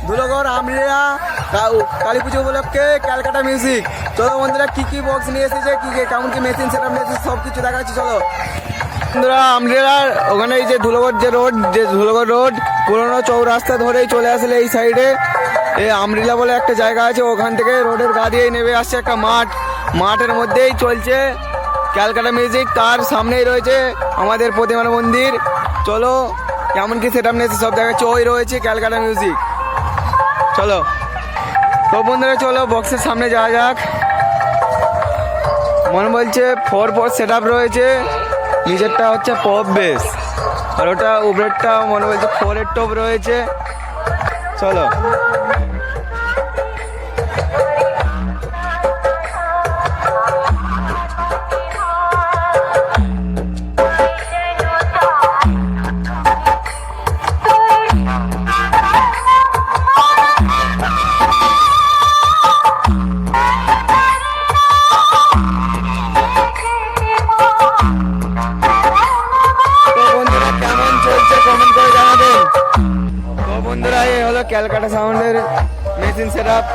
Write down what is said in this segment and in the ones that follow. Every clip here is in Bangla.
ধুলোগড় আমরিয়া কালী পুজো উপলক্ষে ক্যালকাটা মিউজিক। চলো বন্ধুরা কি কি বক্স নিয়ে এসেছে, কি কেমন কি মেশিন সেটআপ নিয়ে এসেছে সব কিছু দেখাচ্ছি। চলো বন্ধুরা, আমরিয়ার ওখানে এই যে ধুলোগড় রোড পুরোনো চৌরাস্তা ধরেই চলে আসলে এই সাইডে এই আমরিলা বলে একটা জায়গা আছে, ওখান থেকে রোডের গা দিয়েই নেমে আসছে একটা মাঠের মধ্যেই চলছে ক্যালকাটা মিউজিক। তার সামনেই রয়েছে আমাদের প্রতিমার মন্দির। চলো কেমন কি সেটআপ নিয়েছে সব দেখাচ্ছি। ওই রয়েছে ক্যালকাটা মিউজিক। চলো তো বন্ধুরা, চলো বক্সের সামনে যাওয়া যাক। মনে বলছে 4 সেটআপ রয়েছে, নিচেরটা হচ্ছে পপ বেস, আর ওটা উপরেরটা মনে বলছে 4 টপ রয়েছে। চলো বন্ধুরা, এই হলো ক্যালকাটা সাউন্ডের মেশিন সেটআপ।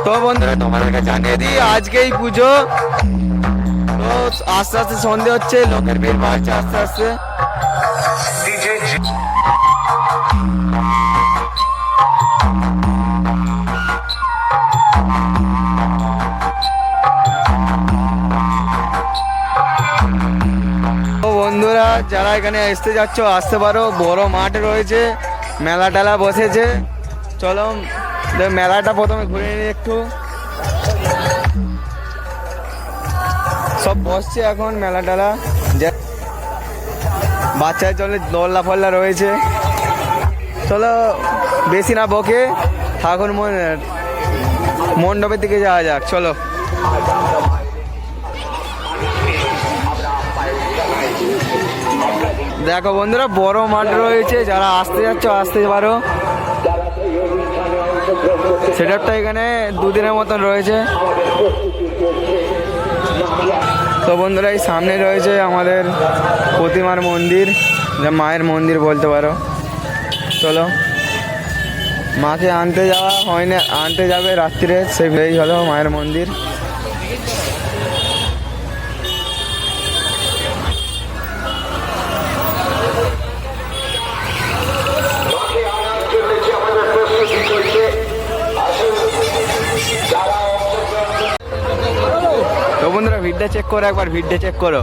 তো বন্ধুরা, তোমাদেরকে জানিয়ে দিই আজকেই পুজো, তো আস্তে আস্তে সন্ধে হচ্ছে, লোকের ভিড় বাড়ছে আস্তে আস্তে। বন্ধুরা, যারা এখানে আসতে যাচ্ছ আসতে পারো, বড় মাঠ রয়েছে, মেলা টেলা বসেছে। চলো মেলাটা প্রথমে ঘুরে নিই একটু। সব বসছে এখন মেলা টেলা, বাচ্চার চলে দোল্লা ফল্লা রয়েছে। চলো বেশি না বকে ঠাকুর মণ্ডপের দিকে যাওয়া যাক। চলো দেখো বন্ধুরা, বড় মাঠ রয়েছে, যারা আসতে যাচ্ছ আসতে পারো। সেটআপটা এখানে 2 দিনের মতন রয়েছে। তো বন্ধুরা, এই সামনে রয়েছে আমাদের প্রতিমার মন্দির, যা মায়ের মন্দির বলতে পারো। চলো মাকে আনতে যাওয়া হয়নি, আনতে যাবে রাত্রিরে, সেই হলো মায়ের মন্দির। তো বন্ধুরা, ভিড়টা চেক করো একবার, ভিড়টা চেক করো।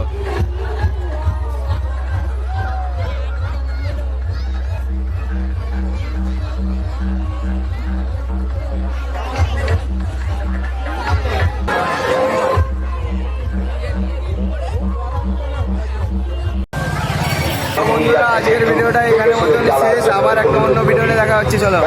বন্ধুরা, আজকের ভিডিওটা এখানে মতন শেষ, আবার একটা অন্য ভিডিওতে দেখা হচ্ছে। চলো।